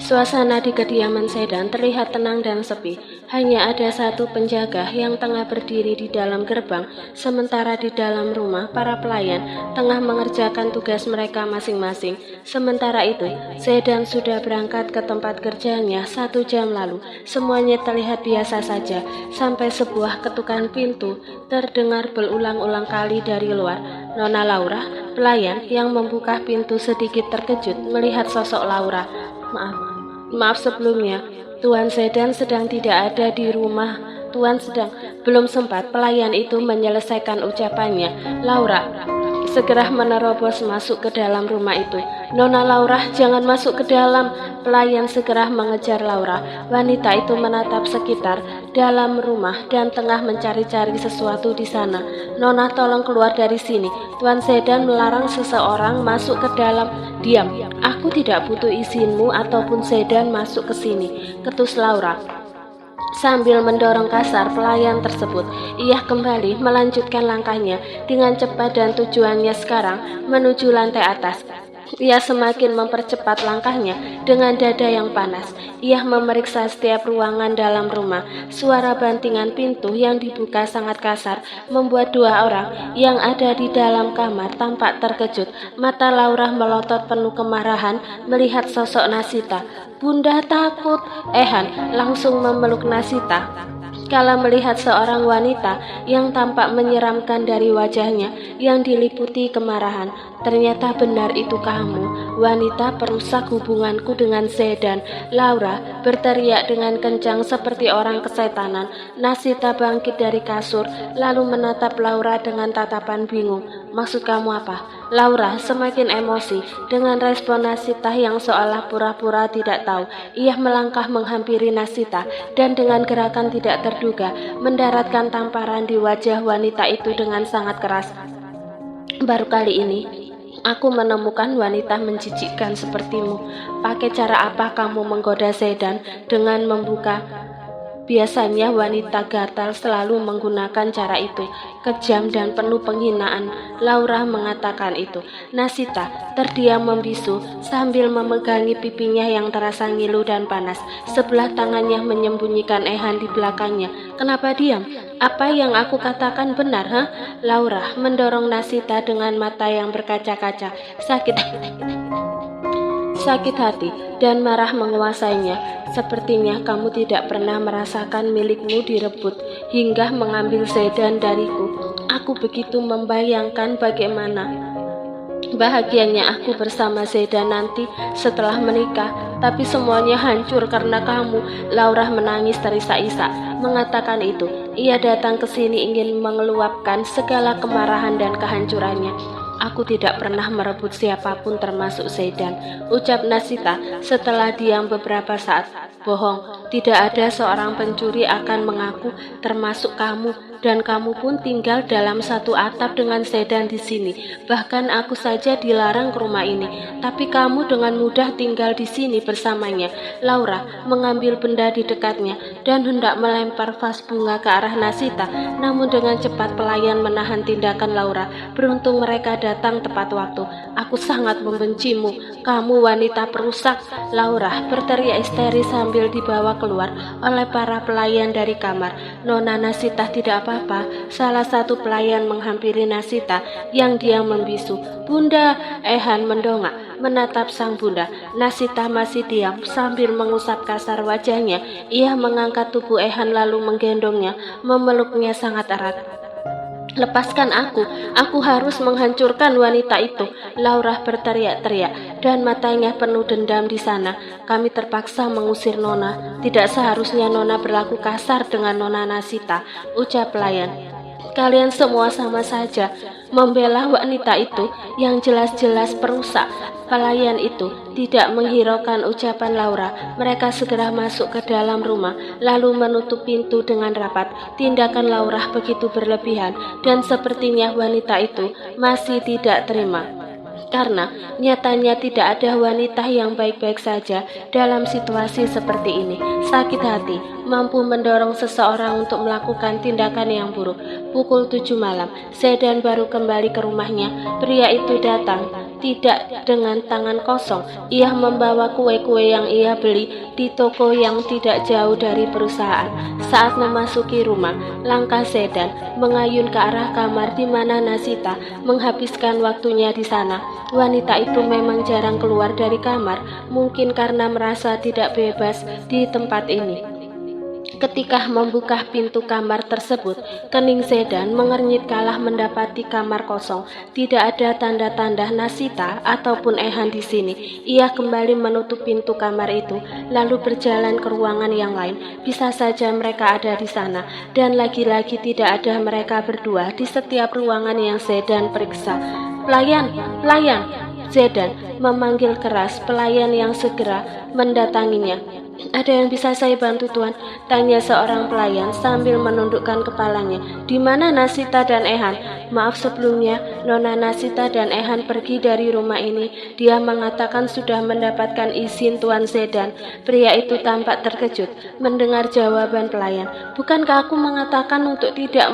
Suasana di kediaman Sedan terlihat tenang dan sepi. Hanya ada satu penjaga yang tengah berdiri di dalam gerbang, sementara di dalam rumah para pelayan tengah mengerjakan tugas mereka masing-masing. Sementara itu, Sedan sudah berangkat ke tempat kerjanya 1 jam lalu. Semuanya terlihat biasa saja, sampai sebuah ketukan pintu terdengar berulang-ulang kali dari luar. Nona Laura, pelayan yang membuka pintu, sedikit terkejut melihat sosok Laura. Maaf sebelumnya, Tuan Sedan sedang tidak ada di rumah. Tuan sedang belum sempat pelayan itu menyelesaikan ucapannya. Laura segera menerobos masuk ke dalam rumah itu. Nona Laura, jangan masuk ke dalam. Pelayan segera mengejar Laura. Wanita itu menatap sekitar dalam rumah dan tengah mencari-cari sesuatu di sana. Nona, tolong keluar dari sini. Tuan Sedan melarang seseorang masuk ke dalam. Diam, aku tidak butuh izinmu ataupun Sedan masuk ke sini, ketus Laura. Sambil mendorong kasar pelayan tersebut, ia kembali melanjutkan langkahnya dengan cepat dan tujuannya sekarang menuju lantai atas. Ia semakin mempercepat langkahnya dengan dada yang panas. Ia memeriksa setiap ruangan dalam rumah. Suara bantingan pintu yang dibuka sangat kasar membuat 2 orang yang ada di dalam kamar tampak terkejut. Mata Laura melotot penuh kemarahan melihat sosok Nasita. Bunda takut. Ehan langsung memeluk Nasita. Kala melihat seorang wanita yang tampak menyeramkan dari wajahnya yang diliputi kemarahan. Ternyata benar itu kamu, wanita perusak hubunganku dengan Sedan. Laura berteriak dengan kencang seperti orang kesetanan. Nasita bangkit dari kasur lalu menatap Laura dengan tatapan bingung. Maksud kamu apa? Laura semakin emosi dengan respon Nasita yang seolah pura-pura tidak tahu. Ia melangkah menghampiri Nasita dan dengan gerakan tidak terduga mendaratkan tamparan di wajah wanita itu dengan sangat keras. Baru kali ini aku menemukan wanita menjijikkan sepertimu. Pakai cara apa kamu menggoda Sedan dengan membuka? Biasanya wanita gatal selalu menggunakan cara itu. Kejam dan penuh penghinaan. Laura mengatakan itu. Nasita terdiam membisu sambil memegangi pipinya yang terasa ngilu dan panas. Sebelah tangannya menyembunyikan Ehan di belakangnya. Kenapa diam? Apa yang aku katakan benar, ha? Laura mendorong Nasita dengan mata yang berkaca-kaca. Sakit hati dan marah menguasainya. Sepertinya kamu tidak pernah merasakan milikmu direbut hingga mengambil Sedan dariku. Aku begitu membayangkan bagaimana bahagianya aku bersama Sedan nanti setelah menikah. Tapi semuanya hancur karena kamu. Laura menangis terisak-isak mengatakan itu. Ia datang ke sini ingin mengeluapkan segala kemarahan dan kehancurannya. Aku tidak pernah merebut siapapun termasuk Sedan, ucap Nasita setelah diam beberapa saat. Bohong, tidak ada seorang pencuri akan mengaku termasuk kamu, dan kamu pun tinggal dalam satu atap dengan Sedan di sini. Bahkan aku saja dilarang ke rumah ini, tapi kamu dengan mudah tinggal di sini bersamanya. Laura mengambil benda di dekatnya dan hendak melempar vas bunga ke arah Nasita, namun dengan cepat pelayan menahan tindakan Laura. Beruntung mereka datang tepat waktu. Aku sangat membencimu, kamu wanita perusak. Laura berteriak histeris sambil dibawa keluar oleh para pelayan dari kamar. Nona Nasita tidak apa-apa. Salah satu pelayan menghampiri Nasita yang diam membisu. Bunda, Ehan mendongak menatap sang bunda. Nasita masih diam sambil mengusap kasar wajahnya. Ia mengangkat tubuh Ehan lalu menggendongnya, memeluknya sangat erat. Lepaskan aku harus menghancurkan wanita itu. Laura berteriak-teriak dan matanya penuh dendam di sana. Kami terpaksa mengusir Nona. Tidak seharusnya Nona berlaku kasar dengan Nona Nasita, ucap pelayan. Kalian semua sama saja membela wanita itu yang jelas-jelas perusak. Pelayan itu tidak menghiraukan ucapan Laura. Mereka segera masuk ke dalam rumah lalu menutup pintu dengan rapat. Tindakan Laura begitu berlebihan dan sepertinya wanita itu masih tidak terima. Karena nyatanya tidak ada wanita yang baik-baik saja dalam situasi seperti ini. Sakit hati mampu mendorong seseorang untuk melakukan tindakan yang buruk. Pukul 7 malam, Sedan baru kembali ke rumahnya. Pria itu datang tidak dengan tangan kosong. Ia membawa kue-kue yang ia beli di toko yang tidak jauh dari perusahaan. Saat memasuki rumah, langkah Sedan mengayun ke arah kamar di mana Nasita menghabiskan waktunya di sana. Wanita itu memang jarang keluar dari kamar, mungkin karena merasa tidak bebas di tempat ini. Ketika membuka pintu kamar tersebut, kening Sedan mengernyit kalah mendapati kamar kosong. Tidak ada tanda-tanda Nasita ataupun Ehan di sini. Ia kembali menutup pintu kamar itu, lalu berjalan ke ruangan yang lain. Bisa saja mereka ada di sana, dan lagi-lagi tidak ada mereka berdua di setiap ruangan yang Sedan periksa. Pelayan, pelayan! Sedan memanggil keras pelayan yang segera mendatanginya. "Ada yang bisa saya bantu, Tuan?" tanya seorang pelayan sambil menundukkan kepalanya. "Di mana Nasita dan Ehan?" "Maaf sebelumnya, Nona Nasita dan Ehan pergi dari rumah ini. Dia mengatakan sudah mendapatkan izin Tuan Sedan." Pria itu tampak terkejut mendengar jawaban pelayan. "Bukankah aku mengatakan untuk tidak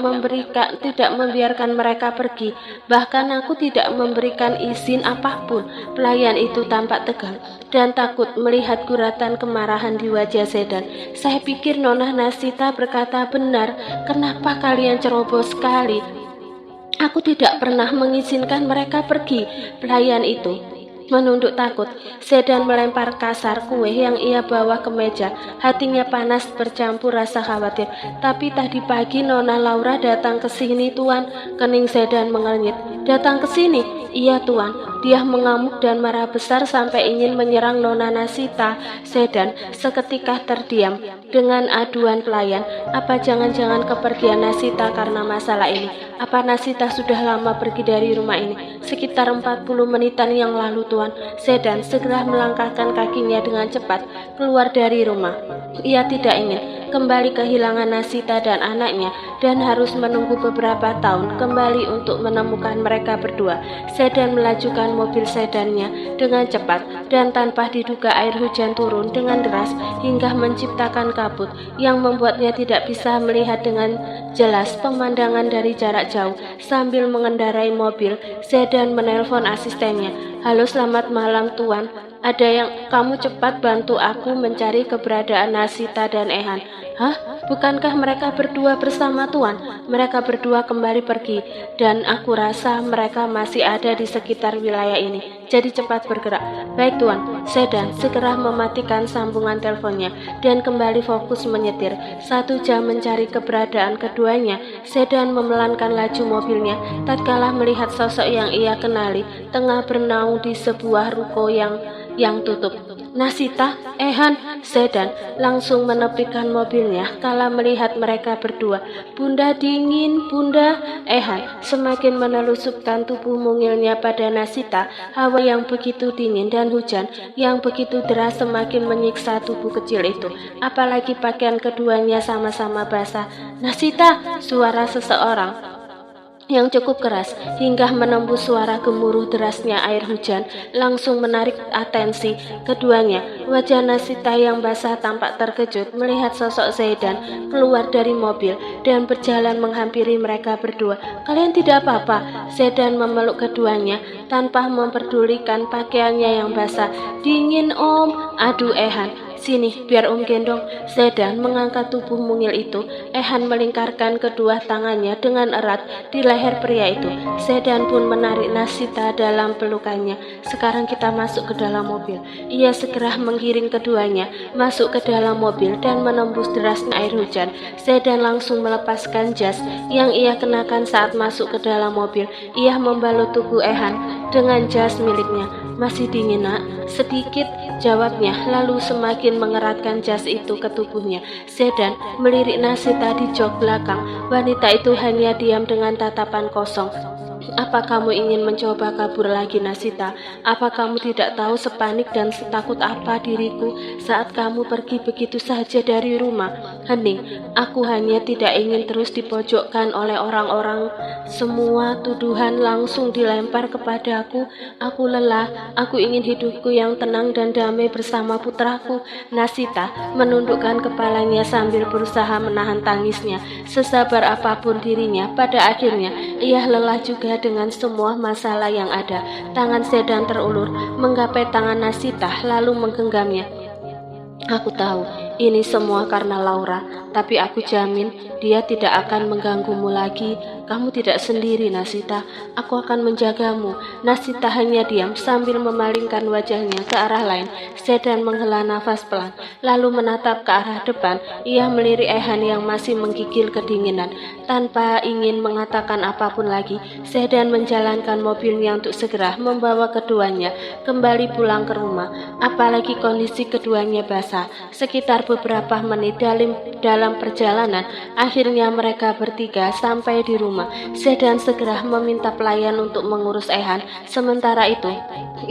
membiarkan mereka pergi? Bahkan aku tidak memberikan izin apapun." Pelayan itu tampak tegang dan takut melihat guratan kemarahan di wajah Sedan. "Saya pikir Nona Nasita berkata benar. Kenapa kalian ceroboh sekali? Aku tidak pernah mengizinkan mereka pergi." Pelayan itu menunduk takut. Sedan melempar kasar kue yang ia bawa ke meja. Hatinya panas bercampur rasa khawatir. "Tapi tadi pagi Nona Laura datang ke sini, Tuan." Kening Sedan mengernyit. "Datang ke sini?" "Iya, Tuan. Dia mengamuk dan marah besar sampai ingin menyerang Nona Nasita." Sedan seketika terdiam dengan aduan pelayan. Apa jangan-jangan kepergian Nasita karena masalah ini? Apa Nasita sudah lama pergi dari rumah ini? "Sekitar 40 menitan yang lalu, Tuan." Sedan segera melangkahkan kakinya dengan cepat keluar dari rumah. Ia tidak ingin kembali kehilangan Nasita dan anaknya dan harus menunggu beberapa tahun kembali untuk menemukan mereka berdua. Sedan melajukan mobil sedannya dengan cepat dan tanpa diduga air hujan turun dengan deras hingga menciptakan kabut yang membuatnya tidak bisa melihat dengan jelas pemandangan dari jarak jauh. Sambil mengendarai mobil, Sedan menelpon asistennya. "Halo, selamat malam, Tuan. Ada yang kamu cepat bantu aku mencari keberadaan Nasita dan Ehan." "Hah? Bukankah mereka berdua bersama, Tuan?" "Mereka berdua kembali pergi, dan aku rasa mereka masih ada di sekitar wilayah ini. Jadi cepat bergerak." "Baik, Tuan." Sedan segera mematikan sambungan teleponnya dan kembali fokus menyetir. 1 jam mencari keberadaan keduanya, Sedan memelankan laju mobilnya tatkala melihat sosok yang ia kenali tengah bernaung di sebuah ruko yang tutup. "Nasita, Ehan!" Sedan langsung menepikan mobilnya kala melihat mereka berdua. "Bunda dingin, Bunda." Ehan semakin menelusupkan tubuh mungilnya pada Nasita. Hawa yang begitu dingin dan hujan yang begitu deras semakin menyiksa tubuh kecil itu. Apalagi pakaian keduanya sama-sama basah. "Nasita!" suara seseorang yang cukup keras hingga menembus suara gemuruh derasnya air hujan langsung menarik atensi keduanya. Wajah Nasita yang basah tampak terkejut melihat sosok Sedan keluar dari mobil dan berjalan menghampiri mereka berdua. "Kalian tidak apa-apa?" Sedan memeluk keduanya tanpa memperdulikan pakaiannya yang basah. "Dingin, Om." "Aduh, Ehan, sini biar Om gendong." Sedan mengangkat tubuh mungil itu. Ehan melingkarkan kedua tangannya dengan erat di leher pria itu. Sedan pun menarik Nasita dalam pelukannya. "Sekarang kita masuk ke dalam mobil." Ia segera menggiring keduanya masuk ke dalam mobil dan menembus derasnya air hujan. Sedan langsung melepaskan jas yang ia kenakan saat masuk ke dalam mobil. Ia membalut tubuh Ehan dengan jas miliknya. "Masih dingin, Nak?" "Sedikit," jawabnya, lalu semakin mengeratkan jas itu ke tubuhnya. Sedan melirik Nasita di jok belakang. Wanita itu hanya diam dengan tatapan kosong. "Apa kamu ingin mencoba kabur lagi, Nasita? Apa kamu tidak tahu sepanik dan setakut apa diriku saat kamu pergi begitu saja dari rumah?" "Hening, aku hanya tidak ingin terus dipojokkan oleh orang-orang. Semua tuduhan langsung dilempar kepadaku. Aku lelah, aku ingin hidupku yang tenang dan damai bersama putraku." Nasita menundukkan kepalanya sambil berusaha menahan tangisnya. Sesabar apapun dirinya, pada akhirnya ia lelah juga dengan semua masalah yang ada. Tangan Sedan terulur, menggapai tangan Nasita, lalu menggenggamnya. Aku tahu ini semua karena Laura, tapi aku jamin dia tidak akan mengganggumu lagi. Kamu tidak sendiri, Nasita. Aku akan menjagamu. Nasita hanya diam sambil memalingkan wajahnya ke arah lain. Sedan menghela nafas pelan, lalu menatap ke arah depan. Ia melirik Ehan yang masih menggigil kedinginan. Tanpa ingin mengatakan apapun lagi, Sedan menjalankan mobilnya untuk segera membawa keduanya kembali pulang ke rumah. Apalagi kondisi keduanya basah. Sekitar beberapa menit dalam perjalanan, akhirnya mereka bertiga sampai di rumah. Sedan segera meminta pelayan untuk mengurus Ehan. Sementara itu,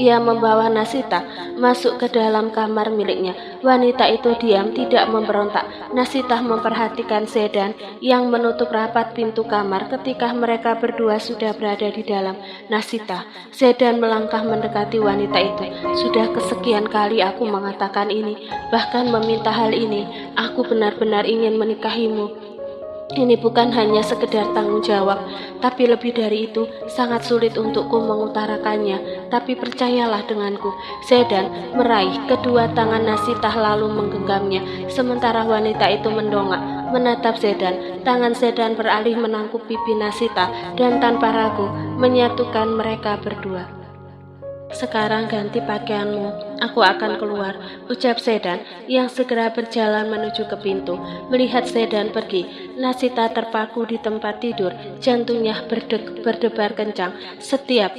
ia membawa Nasita masuk ke dalam kamar miliknya. Wanita itu diam, tidak memberontak. Nasita memperhatikan Sedan yang menutup rapat pintu kamar ketika mereka berdua sudah berada di dalam. Nasita, Sedan melangkah mendekati wanita itu. Sudah kesekian kali aku mengatakan ini, bahkan meminta hal ini. Aku benar-benar ingin menikahimu. Ini bukan hanya sekedar tanggung jawab, tapi lebih dari itu, sangat sulit untukku mengutarakannya. Tapi percayalah denganku. Sedan meraih kedua tangan Nasita lalu menggenggamnya, sementara wanita itu mendongak, menatap Sedan. Tangan Sedan beralih menangkup pipi Nasita dan tanpa ragu menyatukan mereka berdua. Sekarang ganti pakaianmu, aku akan keluar, ucap Sedan yang segera berjalan menuju ke pintu. Melihat Sedan pergi, Nasita terpaku di tempat tidur, jantungnya berdebar kencang. Setiap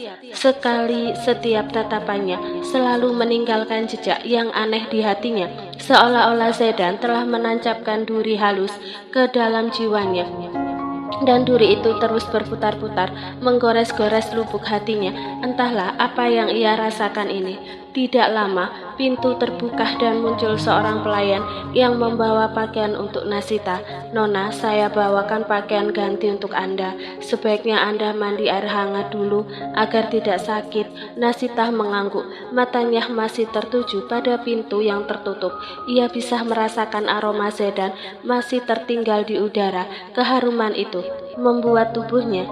tatapannya selalu meninggalkan jejak yang aneh di hatinya, seolah-olah Sedan telah menancapkan duri halus ke dalam jiwanya. Dan duri itu terus berputar-putar, menggores-gores lubuk hatinya. Entahlah apa yang ia rasakan ini. Tidak lama, pintu terbuka dan muncul seorang pelayan yang membawa pakaian untuk Nasita. Nona, saya bawakan pakaian ganti untuk Anda. Sebaiknya Anda mandi air hangat dulu agar tidak sakit. Nasita mengangguk, matanya masih tertuju pada pintu yang tertutup. Ia bisa merasakan aroma Sedan masih tertinggal di udara. Keharuman itu membuat tubuhnya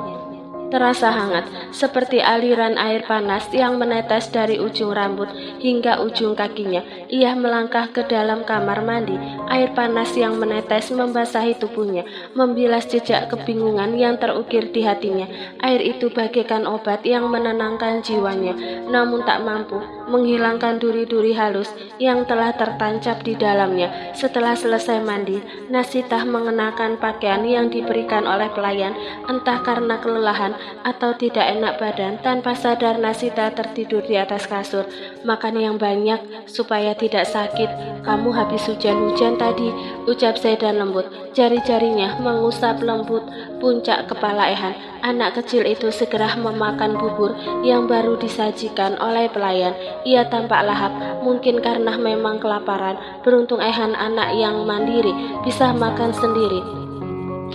terasa hangat, seperti aliran air panas yang menetes dari ujung rambut hingga ujung kakinya. Ia melangkah ke dalam kamar mandi. Air panas yang menetes membasahi tubuhnya, membilas jejak kebingungan yang terukir di hatinya. Air itu bagaikan obat yang menenangkan jiwanya, namun tak mampu menghilangkan duri-duri halus yang telah tertancap di dalamnya. Setelah selesai mandi, Nasita mengenakan pakaian yang diberikan oleh pelayan. Entah karena kelelahan atau tidak enak badan, tanpa sadar Nasita tertidur di atas kasur. Makan yang banyak supaya tidak sakit. Kamu habis hujan-hujan tadi, ucap Sedan lembut. Jari-jarinya mengusap lembut puncak kepala Ehan. Anak kecil itu segera memakan bubur yang baru disajikan oleh pelayan. Ia tampak lahap, mungkin karena memang kelaparan. Beruntung Ehan anak yang mandiri, bisa makan sendiri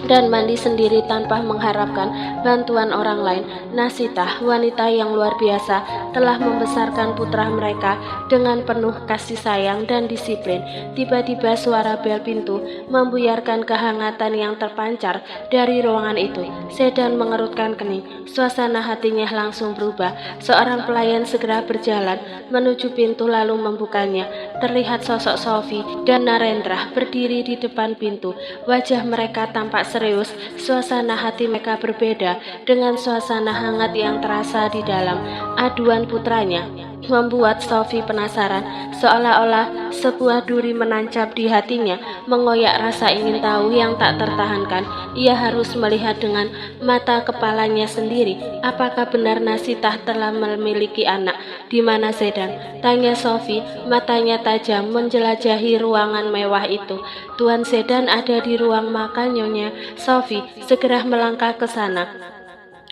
dan mandi sendiri tanpa mengharapkan bantuan orang lain. Nasita, wanita yang luar biasa, telah membesarkan putra mereka dengan penuh kasih sayang dan disiplin. Tiba-tiba suara bel pintu membuyarkan kehangatan yang terpancar dari ruangan itu. Sedan mengerutkan kening. Suasana hatinya langsung berubah. Seorang pelayan segera berjalan menuju pintu lalu membukanya. Terlihat sosok Sophie dan Narendra berdiri di depan pintu. Wajah mereka tampak serius. Suasana hati mereka berbeda dengan suasana hangat yang terasa di dalam. Aduan putranya membuat Sophie penasaran, seolah-olah sebuah duri menancap di hatinya, mengoyak rasa ingin tahu yang tak tertahankan. Ia harus melihat dengan mata kepalanya sendiri, apakah benar Nasita telah memiliki anak. Di mana Sedan? Tanya Sophie, matanya tajam menjelajahi ruangan mewah itu. Tuan Sedan ada di ruang makan, Nyonya. Sophie segera melangkah ke sana.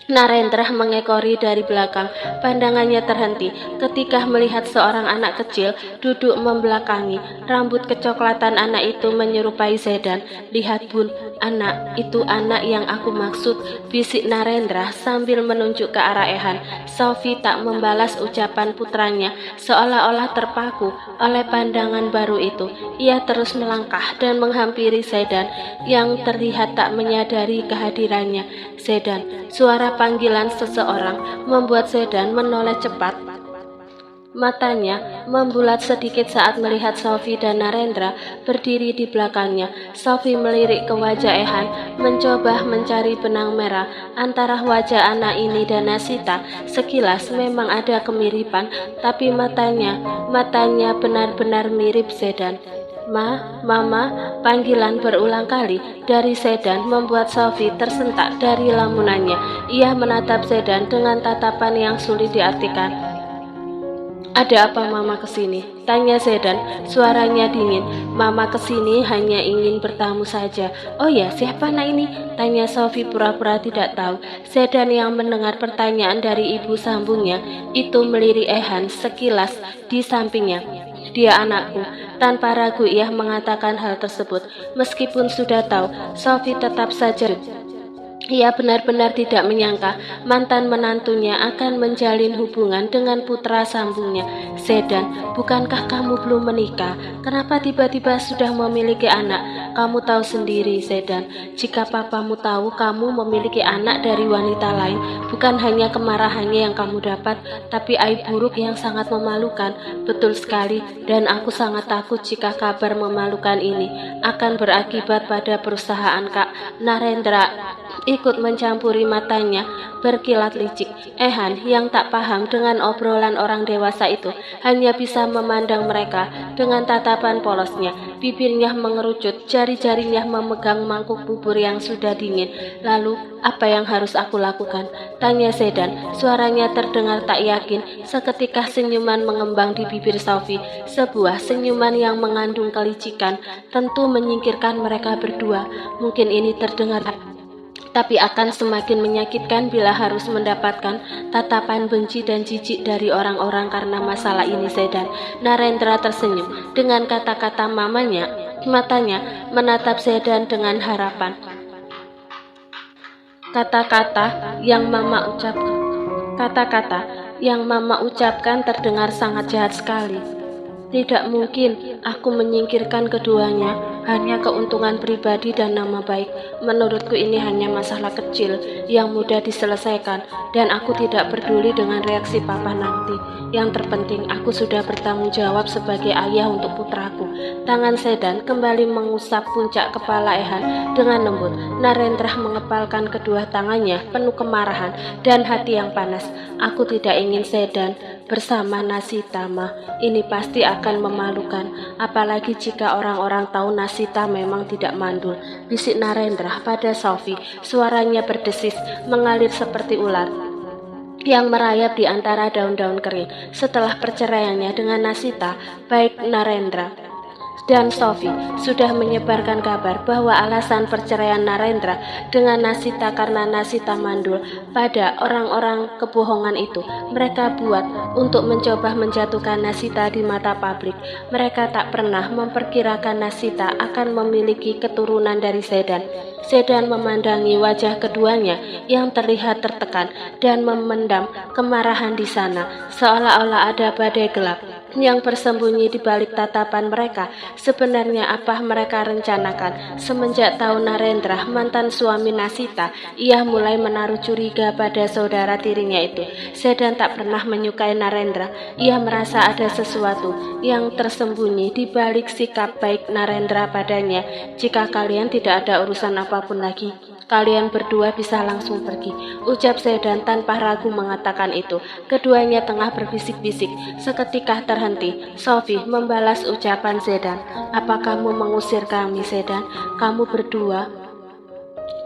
Narendra mengekori dari belakang. Pandangannya terhenti ketika melihat seorang anak kecil duduk membelakangi. Rambut kecoklatan anak itu menyerupai Sedan. Lihat Bun, anak itu anak yang aku maksud, bisik Narendra sambil menunjuk ke arah Ehan. Sophie tak membalas ucapan putranya, seolah-olah terpaku oleh pandangan baru itu. Ia terus melangkah dan menghampiri Sedan yang terlihat tak menyadari kehadirannya. Sedan, suara panggilan seseorang membuat Sedan menoleh cepat. Matanya membulat sedikit saat melihat Sophie dan Narendra berdiri di belakangnya. Sophie melirik ke wajah Ehan, mencoba mencari benang merah antara wajah anak ini dan Nasita. Sekilas memang ada kemiripan, tapi matanya benar-benar mirip Sedan. Mama, panggilan berulang kali dari Sedan membuat Sophie tersentak dari lamunannya. Ia menatap Sedan dengan tatapan yang sulit diartikan. "Ada apa Mama kesini?" tanya Sedan, suaranya dingin. "Mama kesini hanya ingin bertamu saja." "Oh ya, siapa anak ini?" tanya Sophie pura-pura tidak tahu. Sedan yang mendengar pertanyaan dari ibu sambungnya itu melirik Ehan sekilas di sampingnya. "Dia anakku." Tanpa ragu ia mengatakan hal tersebut. Meskipun sudah tahu, Sophie tetap saja. Ia benar-benar tidak menyangka mantan menantunya akan menjalin hubungan dengan putra sambungnya. "Sedan, bukankah kamu belum menikah? Kenapa tiba-tiba sudah memiliki anak? Kamu tahu sendiri, Sedan, jika papamu tahu kamu memiliki anak dari wanita lain, bukan hanya kemarahannya yang kamu dapat, tapi aib buruk yang sangat memalukan." "Betul sekali, dan aku sangat takut jika kabar memalukan ini akan berakibat pada perusahaan Kak." Narendra ikut mencampuri, matanya berkilat licik. Ehan yang tak paham dengan obrolan orang dewasa itu hanya bisa memandang mereka dengan tatapan polosnya. Bibirnya mengerucut, jari-jarinya memegang mangkuk bubur yang sudah dingin. "Lalu, apa yang harus aku lakukan?" tanya Sedan. Suaranya terdengar tak yakin. Seketika senyuman mengembang di bibir Sophie, sebuah senyuman yang mengandung kelicikan, tentu menyingkirkan mereka berdua. Mungkin ini terdengar, tapi akan semakin menyakitkan bila harus mendapatkan tatapan benci dan jijik dari orang-orang karena masalah ini, Sedan. Narendra tersenyum. Dengan kata-kata mamanya, matanya menatap Sedan dengan harapan. Kata-kata yang Mama ucapkan terdengar sangat jahat sekali. "Tidak mungkin aku menyingkirkan keduanya, hanya keuntungan pribadi dan nama baik. Menurutku ini hanya masalah kecil yang mudah diselesaikan, dan aku tidak peduli dengan reaksi papa nanti. Yang terpenting aku sudah bertanggung jawab sebagai ayah untuk putraku." Tangan Sedan kembali mengusap puncak kepala Ehan dengan lembut. Narendra mengepalkan kedua tangannya penuh kemarahan dan hati yang panas. "Aku tidak ingin Sedan bersama Nasita, Ma. Ini pasti akan memalukan, apalagi jika orang-orang tahu Nasita memang tidak mandul," bisik Narendra pada Sophie. Suaranya berdesis, mengalir seperti ular yang merayap di antara daun-daun kering. Setelah perceraiannya dengan Nasita, baik Narendra dan Sophie sudah menyebarkan kabar bahwa alasan perceraian Narendra dengan Nasita karena Nasita mandul. Pada orang-orang kebohongan itu mereka buat untuk mencoba menjatuhkan Nasita di mata publik. Mereka tak pernah memperkirakan Nasita akan memiliki keturunan dari Sedan. Sedan memandangi wajah keduanya yang terlihat tertekan dan memendam kemarahan di sana, seolah-olah ada badai gelap yang bersembunyi di balik tatapan mereka. Sebenarnya apa mereka rencanakan? Semenjak tahu Narendra mantan suami Nasita, ia mulai menaruh curiga pada saudara tirinya itu. Sedan tak pernah menyukai Narendra. Ia merasa ada sesuatu yang tersembunyi di balik sikap baik Narendra padanya. "Jika kalian tidak ada urusan apapun lagi, kalian berdua bisa langsung pergi," ucap Sedan tanpa ragu mengatakan itu. Keduanya tengah berbisik-bisik. Seketika terhenti. Sophie membalas ucapan Sedan. "Apa kamu mengusir kami, Sedan? Kamu berdua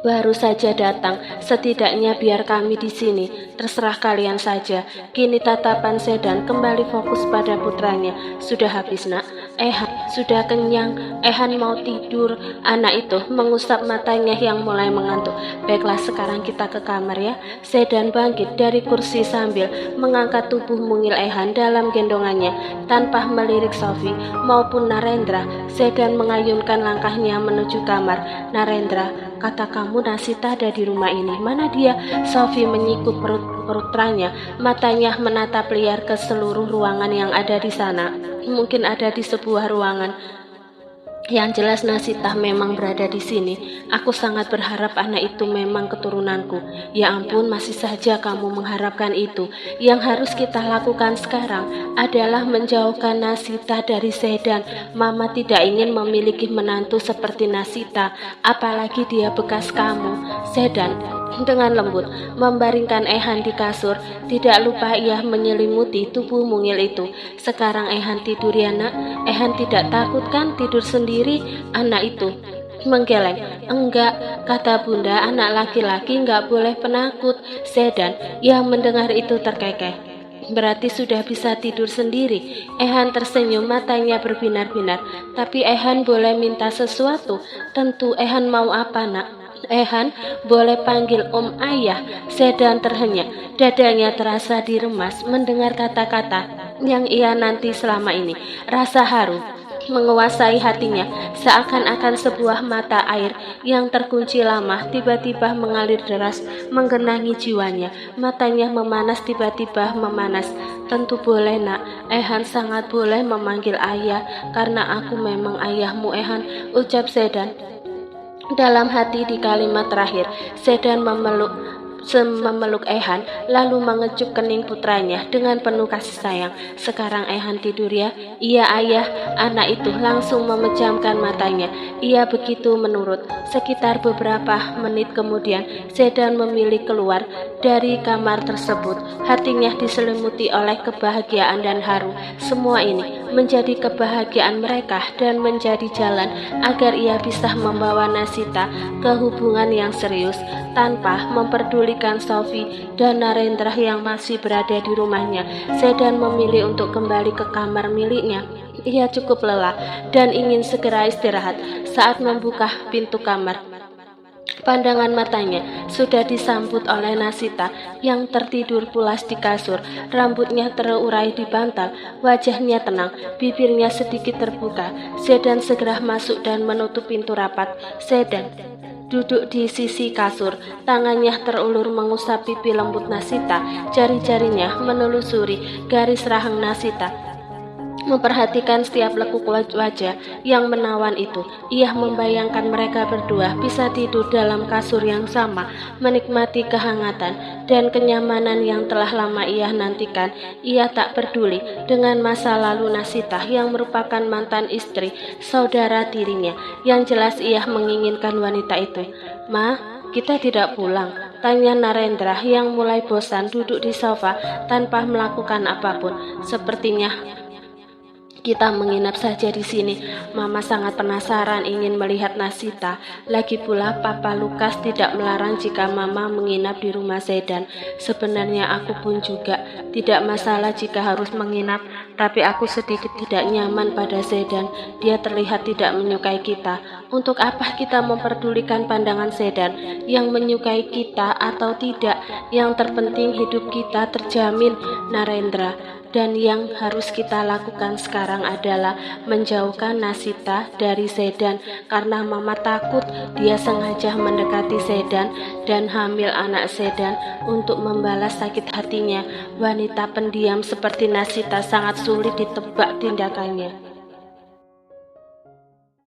baru saja datang, setidaknya biar kami di sini. Terserah kalian saja." Kini tatapan Sedan kembali fokus pada putranya. "Sudah habis, Nak? Ehan sudah kenyang. Ehan mau tidur." Anak itu mengusap matanya yang mulai mengantuk. "Baiklah, sekarang kita ke kamar ya." Sedan bangkit dari kursi sambil mengangkat tubuh mungil Ehan dalam gendongannya. Tanpa melirik Sophie maupun Narendra, Sedan mengayunkan langkahnya menuju kamar. "Narendra, kata kamu Nasita ada di rumah ini. Mana dia?" Sophie menyikut putranya. Matanya menatap liar ke seluruh ruangan yang ada di sana. Mungkin ada di sebuah ruangan Yang jelas Nasita memang berada di sini. Aku sangat berharap anak itu memang keturunanku. Ya ampun, masih saja kamu mengharapkan itu. Yang harus kita lakukan sekarang adalah menjauhkan Nasita dari Sedan. Mama tidak ingin memiliki menantu seperti Nasita, apalagi dia bekas kamu. Sedan dengan lembut membaringkan Ehan di kasur. Tidak lupa ia menyelimuti tubuh mungil itu. Sekarang Ehan tidur ya nak. Ehan tidak takut kan tidur sendiri? Anak itu menggeleng. Enggak, kata bunda, anak laki-laki enggak boleh penakut. Sedan yang mendengar itu terkekeh. Berarti sudah bisa tidur sendiri. Ehan tersenyum, matanya berbinar-binar. Tapi Ehan boleh minta sesuatu. Tentu Ehan mau apa nak? Ehan, boleh panggil Om Ayah. Sedan terhenyak, dadanya terasa diremas mendengar kata-kata yang ia nanti selama ini. Rasa haru menguasai hatinya, seakan-akan sebuah mata air yang terkunci lama tiba-tiba mengalir deras menggenangi jiwanya. Matanya memanas, tiba-tiba memanas. Tentu boleh nak, Ehan sangat boleh memanggil ayah, karena aku memang ayahmu Ehan, ucap Sedan dalam hati. Di kalimat terakhir, Sedan memeluk Ehan, lalu mengecup kening putranya dengan penuh kasih sayang. Sekarang Ehan tidur ya? Iya ayah. Anak itu langsung memejamkan matanya. Ia begitu menurut. Sekitar beberapa menit kemudian, Sedan memilih keluar dari kamar tersebut. Hatinya diselimuti oleh kebahagiaan dan haru. Semua ini menjadi kebahagiaan mereka dan menjadi jalan agar ia bisa membawa Nasita ke hubungan yang serius tanpa memperdulikan Sophie dan Narendra yang masih berada di rumahnya. Sedan memilih untuk kembali ke kamar miliknya. Ia cukup lelah dan ingin segera istirahat. Saat membuka pintu kamar, pandangan matanya sudah disambut oleh Nasita yang tertidur pulas di kasur. Rambutnya terurai di bantal, wajahnya tenang, bibirnya sedikit terbuka. Sedan segera masuk dan menutup pintu rapat. Sedan duduk di sisi kasur, tangannya terulur mengusap pipi lembut Nasita. Jari-jarinya menelusuri garis rahang Nasita, memperhatikan setiap lekuk wajah yang menawan itu. Ia membayangkan mereka berdua bisa tidur dalam kasur yang sama, menikmati kehangatan dan kenyamanan yang telah lama ia nantikan. Ia tak peduli dengan masa lalu Nasita yang merupakan mantan istri saudara tirinya. Yang jelas ia menginginkan wanita itu. Ma, kita tidak pulang? Tanya Narendra yang mulai bosan duduk di sofa tanpa melakukan apapun. Sepertinya kita menginap saja di sini. Mama sangat penasaran ingin melihat Nasita. Lagi pula Papa Lukas tidak melarang jika Mama menginap di rumah Sedan. Sebenarnya aku pun juga tidak masalah jika harus menginap, tapi aku sedikit tidak nyaman pada Sedan. Dia terlihat tidak menyukai kita. Untuk apa kita memperdulikan pandangan Sedan yang menyukai kita atau tidak? Yang terpenting hidup kita terjamin, Narendra. Dan yang harus kita lakukan sekarang adalah menjauhkan Nasita dari Sedan, karena Mama takut dia sengaja mendekati Sedan dan hamil anak Sedan untuk membalas sakit hatinya. Wanita pendiam seperti Nasita sangat sulit ditebak tindakannya.